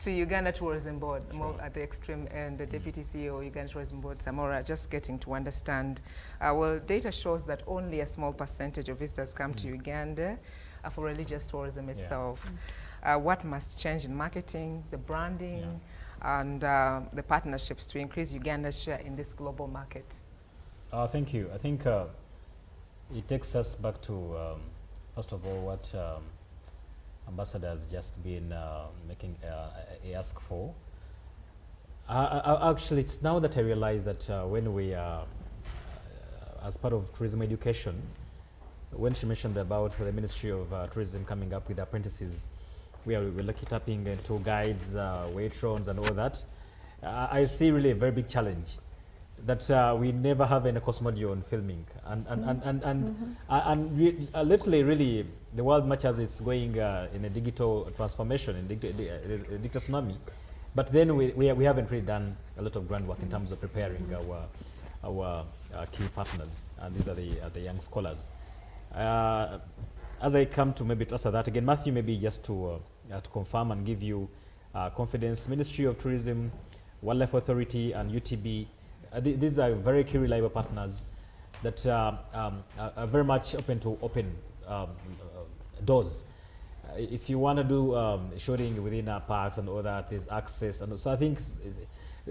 Uganda Tourism Board, more at the extreme end. The Deputy CEO, Uganda Tourism Board, Samora, just getting to understand. Well, data shows that only a small percentage of visitors come to Uganda for religious tourism itself. What must change in marketing, the branding, and the partnerships to increase Uganda's share in this global market?
Thank you. I think it takes us back to, first of all, what Ambassador has just been making a ask for. Actually, it's now that I realize that when we as part of tourism education, when she mentioned about the Ministry of Tourism coming up with apprentices, we're looking tapping into guides, waitrons, and all that. I see really a very big challenge that we never have any Cosmodion filming, and literally, really, the world much as it's going in a digital transformation, in digital tsunami, but then we haven't really done a lot of groundwork in terms of preparing our key partners, and these are the young scholars. As I come to maybe to answer that again, Matthew, maybe just to confirm and give you confidence, Ministry of Tourism, Wildlife Authority, and UTB, these are very key reliable partners that are very much open to open doors. If you want to do shooting within our parks and all that, there's access, and so I think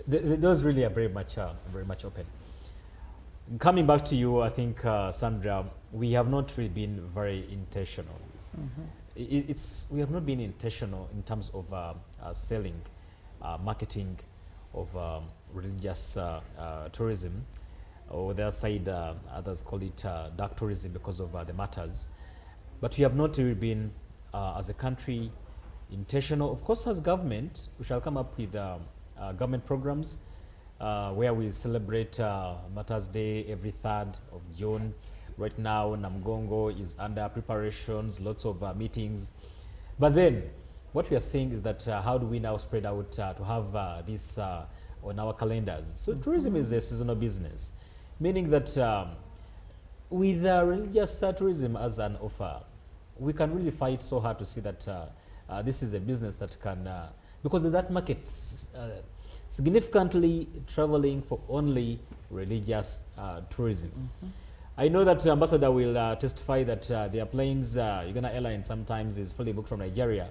those really are very much open. Coming back to you, I think, Sandra, we have not really been very intentional. We have not been intentional in terms of selling, marketing of religious tourism, or their side, others call it dark tourism because of the Martyrs. But we have not really been, as a country, intentional. Of course, as government, we shall come up with government programs where we celebrate Martyrs Day every 3rd of June. Right now, Namgongo is under preparations, lots of meetings. But then, what we are saying is that how do we now spread out to have this on our calendars? So tourism is a seasonal business, meaning that with religious tourism as an offer, we can really fight so hard to see that this is a business that can, because that market significantly traveling for only religious tourism. I know that Ambassador will testify that their planes, Uganda Airlines sometimes is fully booked from Nigeria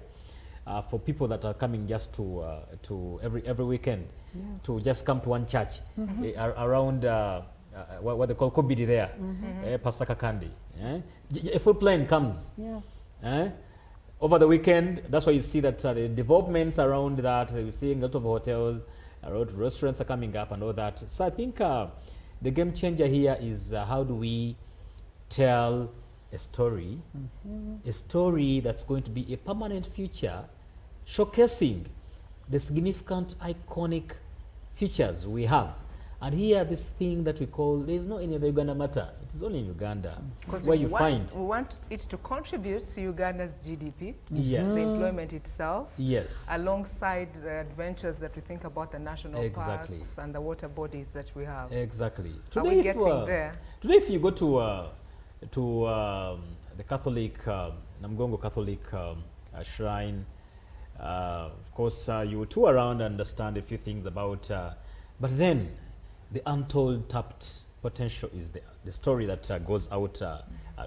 for people that are coming just to every weekend, to just come to one church around what they call Kobidi there, Pasaka Kandi. A full plane comes. Over the weekend, that's why you see that the developments around that, we're seeing a lot of hotels, a lot of restaurants are coming up and all that. So I think the game changer here is how do we tell a story that's going to be a permanent feature, showcasing the significant, iconic features we have. And here, this thing that we call, there is no any other Uganda matter. It is only in Uganda where you find.
We want it to contribute to Uganda's GDP,
yes,
the employment itself,
yes,
alongside the adventures that we think about the national parks and the water bodies that we have.
Exactly.
Are we getting there?
Today, if you go to the Catholic, Namgongo Catholic shrine, of course, you tour around and understand a few things about, but then the untold tapped potential is the story that goes out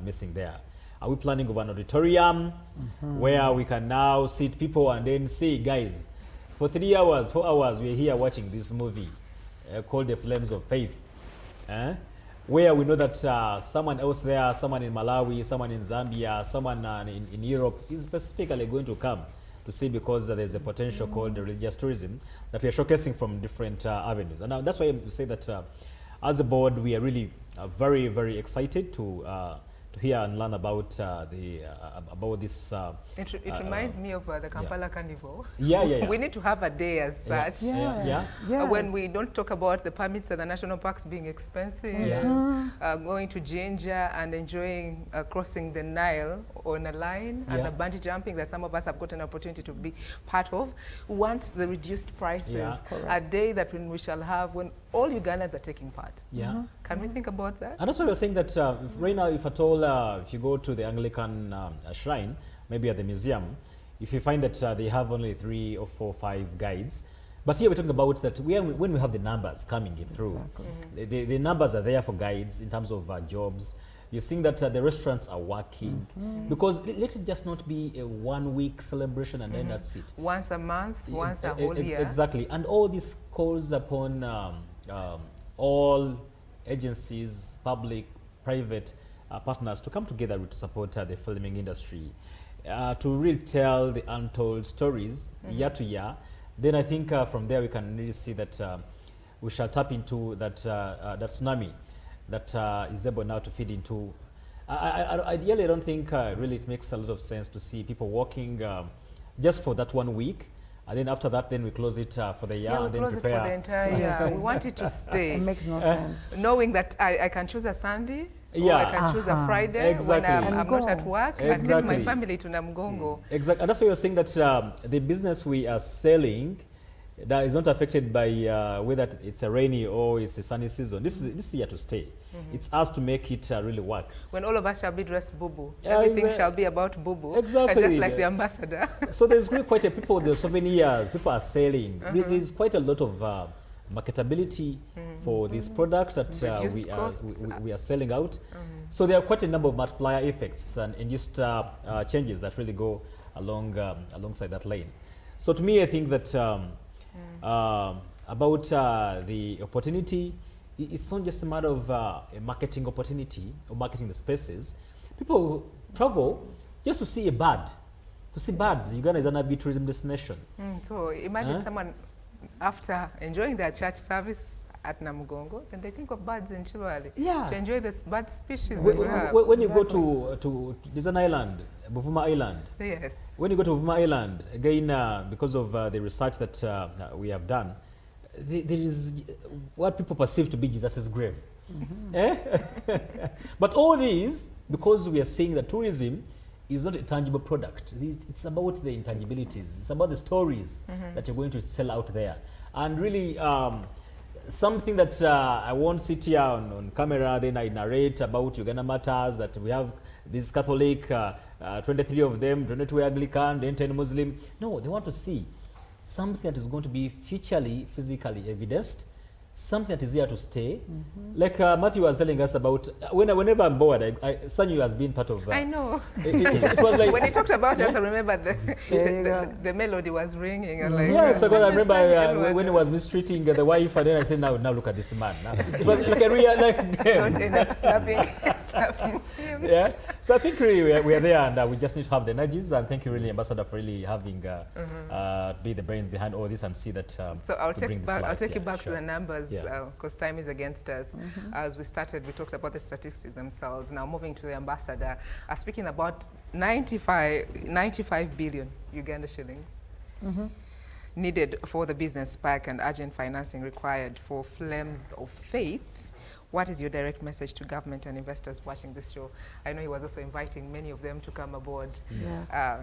missing there. Are we planning of an auditorium where we can now sit people and then say, guys, for 3 hours, 4 hours, we're here watching this movie called The Flames of Faith, where we know that someone else there, someone in Malawi, someone in Zambia, someone in Europe is specifically going to come to see, because there's a potential called religious tourism that we are showcasing from different avenues. And that's why I say that as a board, we are really very, very excited to hear and learn about this.
It reminds me of the Kampala Carnival.
Yeah.
We need to have a day as such.
Yes.
When we don't talk about the permits and the national parks being expensive, going to Jinja and enjoying crossing the Nile on a line, and the bungee jumping that some of us have got an opportunity to be part of. We want the reduced prices, a day that we shall have when all Ugandans are taking part. Can we think about that? And
that's why we're saying that right now, if at all, if you go to the Anglican shrine, maybe at the museum, if you find that they have only 3 or 4 or 5 guides, but here we're talking about that when we have the numbers coming through, the numbers are there for guides in terms of jobs. You're seeing that the restaurants are working, because let it just not be a 1-week celebration and then that's it.
Once a month, once a whole year.
Exactly, and all this calls upon all agencies, public, private partners to come together to support the filming industry, to really tell the untold stories year to year. Then I think from there we can really see that we shall tap into that tsunami that is able now to feed into. Ideally, I don't think really it makes a lot of sense to see people walking just for that 1 week And then after that, then we close it for the year
Yeah,
and
we
then
close it for the
prepare.
entire year. We want it to
It
stay.
makes no sense.
Knowing that I can choose a Sunday, or
Yeah.
I can choose a Friday
Exactly.
when
And
I'm not at
go.
work, and take
Exactly.
my family to Namgongo.
Exactly. And that's why you're saying that the business we are selling that is not affected by whether it's a rainy or it's a sunny season. This is here to stay. It's us to make it really work.
When all of us shall be dressed boo-boo,
Yeah,
everything shall be about boo-boo.
Exactly.
Just like the ambassador.
So there's really quite a people, there's so many years, people are selling. There's quite a lot of marketability for this product that we are selling out. So there are quite a number of multiplier effects and induced changes that really go alongside that lane. So to me, I think that about the opportunity, it's not just a matter of a marketing opportunity or marketing the spaces. People travel just to see a bird, to see birds. Uganda is an avid tourism destination.
So imagine someone, after enjoying their church service at Namugongo, then they think of birds in Chibale.
Yeah.
To enjoy the bird species
When,
that we have.
when you go to there's an island, Buvuma Island.
Yes.
When you go to Buvuma Island, again, because of the research that we have done, there is what people perceive to be Jesus' grave. But all these, because we are saying that tourism is not a tangible product. It's about the intangibilities. It's about the stories that you're going to sell out there. And really, something that I won't sit here on camera, then I narrate about Uganda Martyrs, that we have this Catholic, 23 of them, 22 Anglican, then 10 Muslim. No, they want to see something that is going to be physically evidenced, something that is here to stay. Like Matthew was telling us about, whenever I'm bored, Sanyu has been part of...
I know.
It was like...
When he talked about us, I remember the melody was ringing. And like,
Yes, I remember when he was mistreating the wife, and then I said, now look at this man. Now, it was like a real life game.
Don't end up slapping him.
Yeah, so I think really we are there, and we just need to have the energies. And thank you, really, Ambassador, for really having be the brains behind all this and see that.
So I'll take you back to the numbers.
Yeah.
Because time is against us. As we started, we talked about the statistics themselves. Now moving to the ambassador, speaking about 95 billion Uganda shillings needed for the business pack and urgent financing required for Flames of Faith. What is your direct message to government and investors watching this show? I know he was also inviting many of them to come aboard.
Yeah.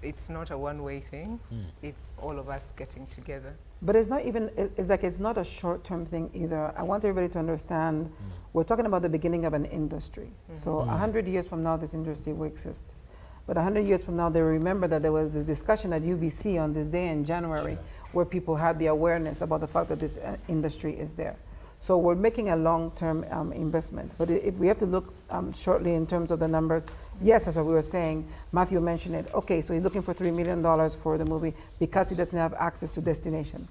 It's not a one-way thing. It's all of us getting together.
But it's not even, it's like it's not a short-term thing either. I want everybody to understand, we're talking about the beginning of an industry. So 100 years from now, this industry will exist. But 100 years from now, they remember that there was this discussion at UBC on this day in January where people had the awareness about the fact that this industry is there. So we're making a long-term investment. But if we have to look shortly in terms of the numbers, yes, as we were saying, Matthew mentioned it. Okay, so he's looking for $3 million for the movie because he doesn't have access to destination.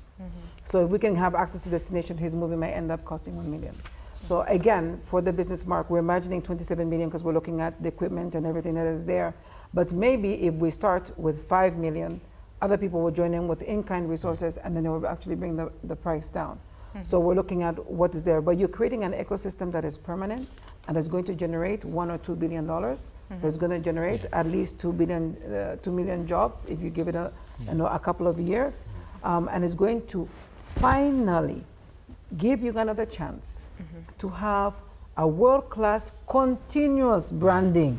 So if we can have access to destination, his movie may end up costing $1 million. So again, for the business mark, we're imagining 27 million because we're looking at the equipment and everything that is there. But maybe if we start with 5 million, other people will join in with in-kind resources, and then it will actually bring the price down. So we're looking at what is there, but you're creating an ecosystem that is permanent and is going to generate $1 or $2 billion. That's going to generate at least 2 million jobs if you give it a couple of years, and it's going to finally give Uganda the chance to have a world-class continuous branding,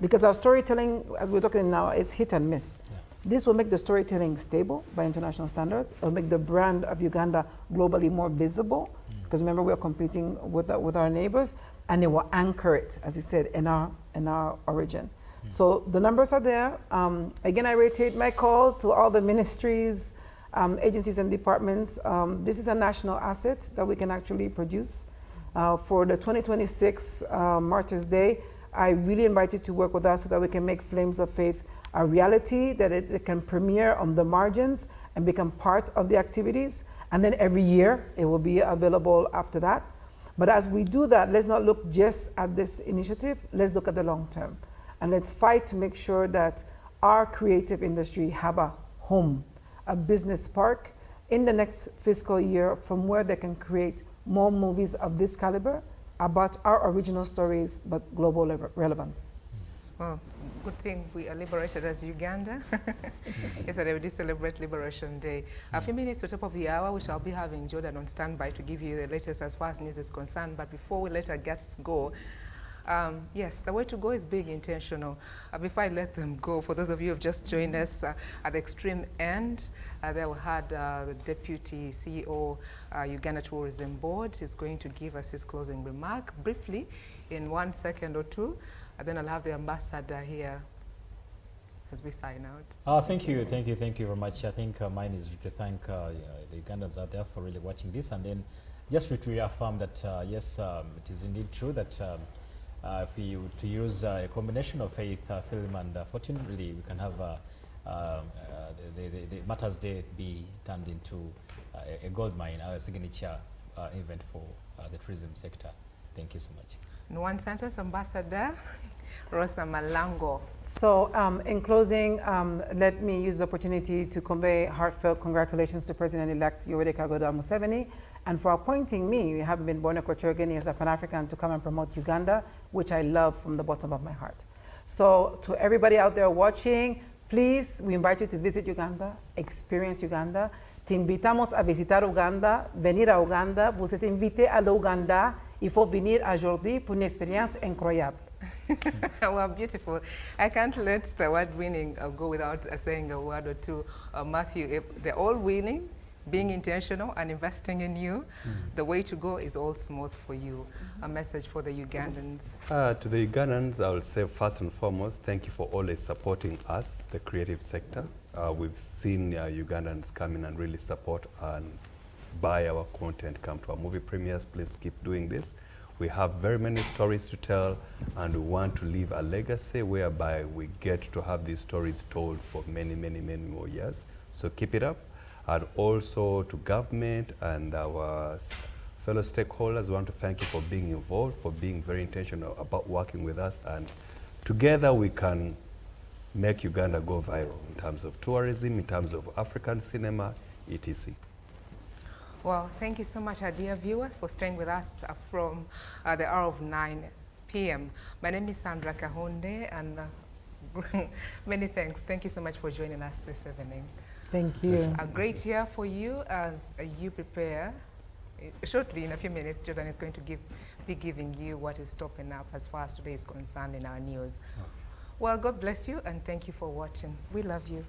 because our storytelling, as we're talking now, is hit and miss. This will make the storytelling stable by international standards. It will make the brand of Uganda globally more visible, because remember, we are competing with our neighbors, and it will anchor it, as he said, in our origin. So the numbers are there. Again, I reiterate my call to all the ministries, agencies and departments. This is a national asset that we can actually produce. For the 2026 Martyrs Day, I really invite you to work with us so that we can make Flames of Faith a reality, that it can premiere on the margins and become part of the activities. And then every year it will be available after that. But as we do that, let's not look just at this initiative, let's look at the long term. And let's fight to make sure that our creative industry have a home, a business park in the next fiscal year from where they can create more movies of this caliber about our original stories, but global relevance.
Well, good thing we are liberated as Uganda. Yesterday we did celebrate Liberation Day. A few minutes to the top of the hour, we shall be having Jordan on standby to give you the latest as far as news is concerned. But before we let our guests go, yes, the way to go is being intentional. Before I let them go, for those of you who have just joined us at the extreme end, there we had the Deputy CEO, Uganda Tourism Board. He's going to give us his closing remark briefly in 1 second or two. Then I'll have the ambassador here as we sign out.
Thank you very much. I think mine is to thank the Ugandans out there for really watching this, and then just to reaffirm that yes, it is indeed true that if you to use a combination of faith, film, and fortune, really we can have the Martyrs Day be turned into a gold mine, our signature event for the tourism sector. Thank you so much.
In one sentence, Ambassador Rosa Malango.
So in closing, let me use the opportunity to convey heartfelt congratulations to President-elect Yoweri Kaguta Museveni, and for appointing me, having been born in Equatorial Guinea as a Pan-African, to come and promote Uganda, which I love from the bottom of my heart. So to everybody out there watching, please, we invite you to visit Uganda, experience Uganda. Te invitamos a visitar Uganda, venir a Uganda. Vous êtes invité à l'Ouganda. Il faut venir aujourd'hui pour une expérience incroyable.
Well, beautiful. I can't let the word winning go without saying a word or two. Matthew, they're all winning, being intentional and investing in you. The way to go is all smooth for you. A message for the Ugandans.
To the Ugandans, I will say first and foremost, thank you for always supporting us, the creative sector. We've seen Ugandans come in and really support and buy our content, come to our movie premieres. Please keep doing this. We have very many stories to tell, and we want to leave a legacy whereby we get to have these stories told for many, many, many more years. So keep it up. And also to government and our fellow stakeholders, we want to thank you for being involved, for being very intentional about working with us, and together we can make Uganda go viral in terms of tourism, in terms of African cinema, etc.
Well, thank you so much, our dear viewers, for staying with us from the hour of 9 p.m. My name is Sandra Kahonde, and many thanks. Thank you so much for joining us this evening.
Thank you.
A great year for you as you prepare. Shortly, in a few minutes, Jordan is going to be giving you what is topping up as far as today is concerned in our news. Well, God bless you, and thank you for watching. We love you.